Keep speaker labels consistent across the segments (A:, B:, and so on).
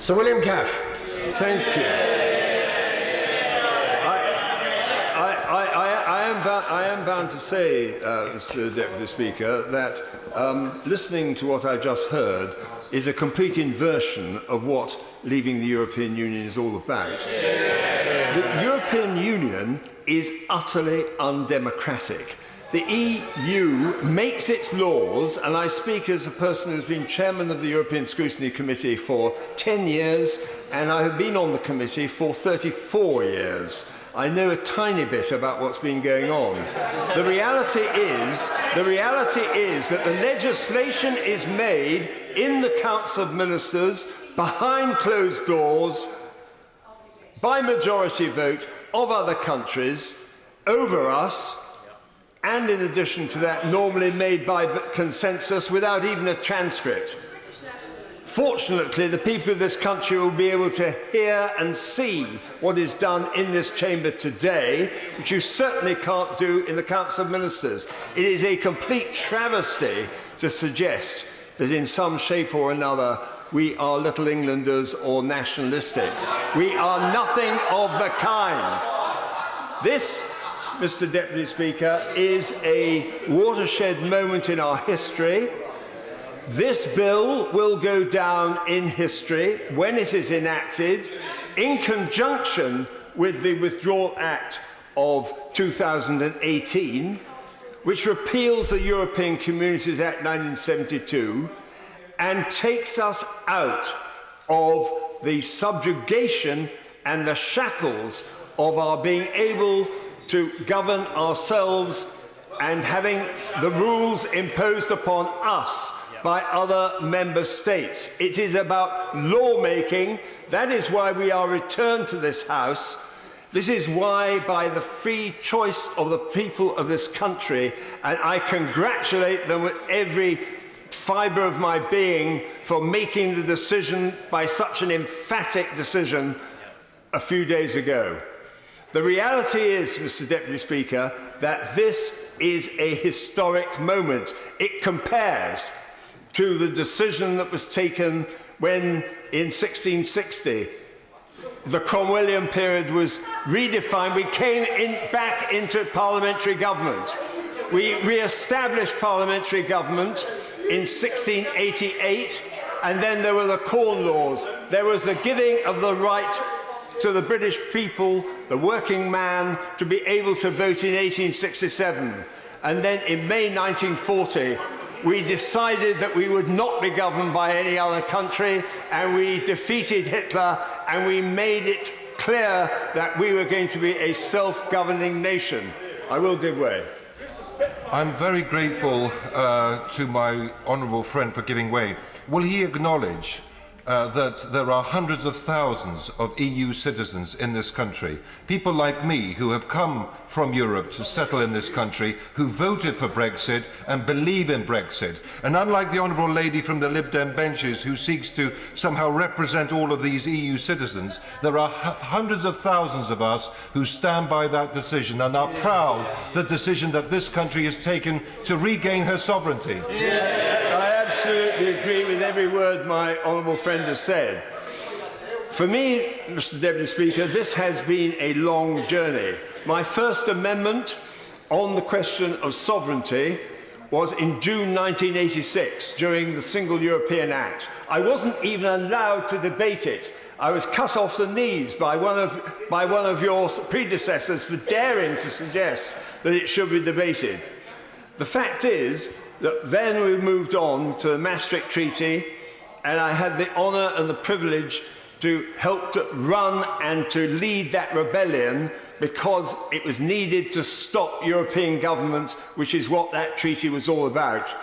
A: Sir William Cash.
B: Thank you. I am bound to say, Mr. Deputy Speaker, that listening to what I've just heard is a complete inversion of what leaving the European Union is all about. The European Union is utterly undemocratic. The EU makes its laws, and I speak as a person who's been chairman of the European Scrutiny Committee for 10 years, and I have been on the committee for 34 years. I know a tiny bit about what's been going on. The reality is that the legislation is made in the Council of Ministers behind closed doors by majority vote of other countries over us, and in addition to that, normally made by consensus without even a transcript. Fortunately, the people of this country will be able to hear and see what is done in this chamber today, which you certainly can't do in the Council of Ministers. It is a complete travesty to suggest that in some shape or another we are Little Englanders or nationalistic. We are nothing of the kind. This, Mr. Deputy Speaker, is a watershed moment in our history. This bill will go down in history when it is enacted in conjunction with the Withdrawal Act of 2018, which repeals the European Communities Act 1972 and takes us out of the subjugation and the shackles of our being able to govern ourselves and having the rules imposed upon us by other member states. It is about lawmaking. That is why we are returned to this House. This is why, by the free choice of the people of this country, and I congratulate them with every fibre of my being for making the decision by such an emphatic decision a few days ago. The reality is, Mr. Deputy Speaker, that this is a historic moment. It compares to the decision that was taken when, in 1660, the Cromwellian period was redefined. We came back into parliamentary government. We re-established parliamentary government in 1688, and then there were the Corn Laws. There was the giving of the right to the British people, the working man, to be able to vote in 1867. And then in May 1940, we decided that we would not be governed by any other country, and we defeated Hitler, and we made it clear that we were going to be a self-governing nation. I will give way.
C: I'm very grateful to my honourable friend for giving way. Will he acknowledge that there are hundreds of thousands of EU citizens in this country, people like me who have come from Europe to settle in this country, who voted for Brexit and believe in Brexit. And unlike the honourable lady from the Lib Dem benches who seeks to somehow represent all of these EU citizens, there are hundreds of thousands of us who stand by that decision and are proud the decision that this country has taken to regain her sovereignty.
B: I absolutely agree with every word my honourable friend has said. For me, Mr. Deputy Speaker, this has been a long journey. My first amendment on the question of sovereignty was in June 1986 during the Single European Act. I wasn't even allowed to debate it. I was cut off the knees by one of your predecessors for daring to suggest that it should be debated. The fact is that then we moved on to the Maastricht Treaty, and I had the honour and the privilege to help to run and to lead that rebellion because it was needed to stop European government, which is what that treaty was all about.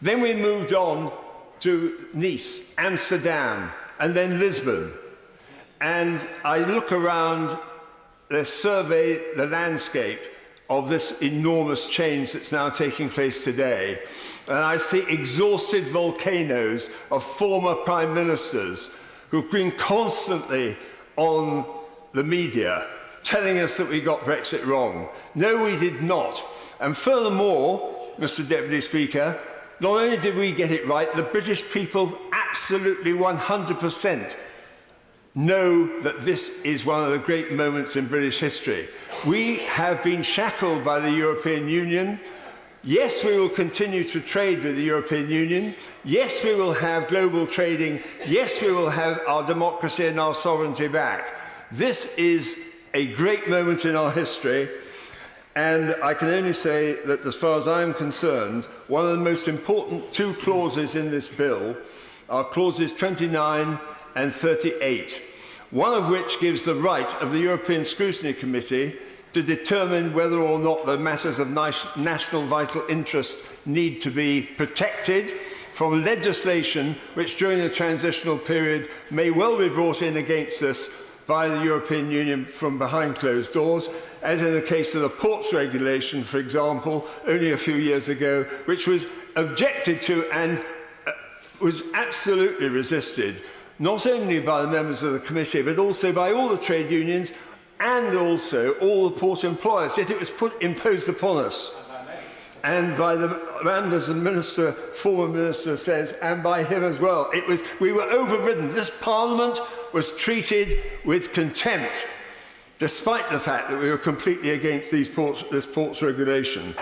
B: Then we moved on to Nice, Amsterdam, and then Lisbon. And I look around, survey the landscape of this enormous change that's now taking place today. And I see exhausted volcanoes of former prime ministers who've been constantly on the media telling us that we got Brexit wrong. No, we did not. And furthermore, Mr. Deputy Speaker, not only did we get it right, the British people absolutely 100% know that this is one of the great moments in British history. We have been shackled by the European Union. Yes, we will continue to trade with the European Union. Yes, we will have global trading. Yes, we will have our democracy and our sovereignty back. This is a great moment in our history, and I can only say that as far as I am concerned, one of the most important two clauses in this bill are clauses 29 and 38, one of which gives the right of the European Scrutiny Committee to determine whether or not the matters of national vital interest need to be protected from legislation which during the transitional period may well be brought in against us by the European Union from behind closed doors, as in the case of the ports regulation, for example, only a few years ago, which was objected to and was absolutely resisted, not only by the members of the committee, but also by all the trade unions and also all the port employers. Yet it was imposed upon us. And by the, and as the minister, former minister says, and by him as well. We were overridden. This Parliament was treated with contempt, despite the fact that we were completely against this ports regulation.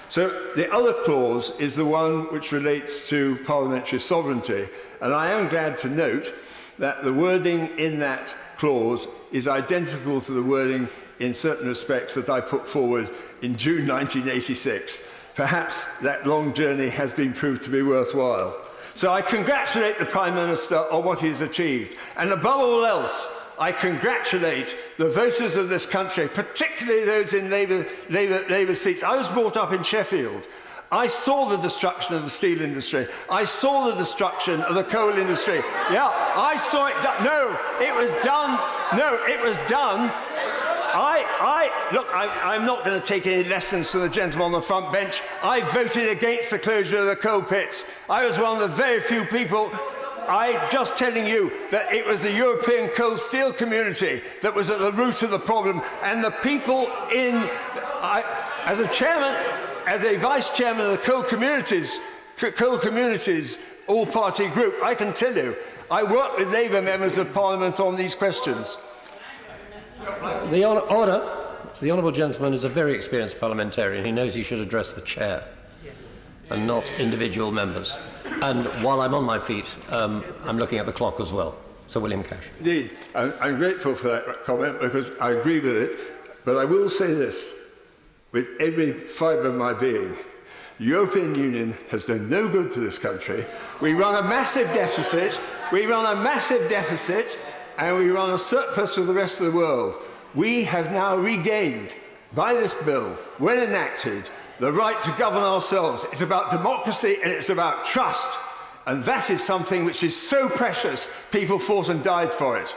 B: So the other clause is the one which relates to parliamentary sovereignty. And I am glad to note that the wording in that clause is identical to the wording in certain respects that I put forward in June 1986. Perhaps that long journey has been proved to be worthwhile. So I congratulate the Prime Minister on what he has achieved. And above all else, I congratulate the voters of this country, particularly those in Labour seats. I was brought up in Sheffield. I saw the destruction of the steel industry. I saw the destruction of the coal industry. Yeah, I saw it done. No, it was done. No, it was done. Look, I'm not going to take any lessons from the gentleman on the front bench. I voted against the closure of the coal pits. I was one of the very few people. I'm just telling you that it was the European coal steel community that was at the root of the problem, and the people in, as a chairman, as a vice chairman of the coal communities all-party group, I can tell you, I worked with Labour members of Parliament on these questions.
A: The honourable gentleman is a very experienced parliamentarian. He knows he should address the chair and not individual members. And while I'm on my feet, I'm looking at the clock as well. Sir William Cash.
B: Indeed, I'm grateful for that comment because I agree with it. But I will say this, with every fibre of my being, the European Union has done no good to this country. We run a massive deficit, and we run a surplus with the rest of the world. We have now regained, by this bill, when enacted, the right to govern ourselves. It's about democracy and it's about trust. And that is something which is so precious, people fought and died for it.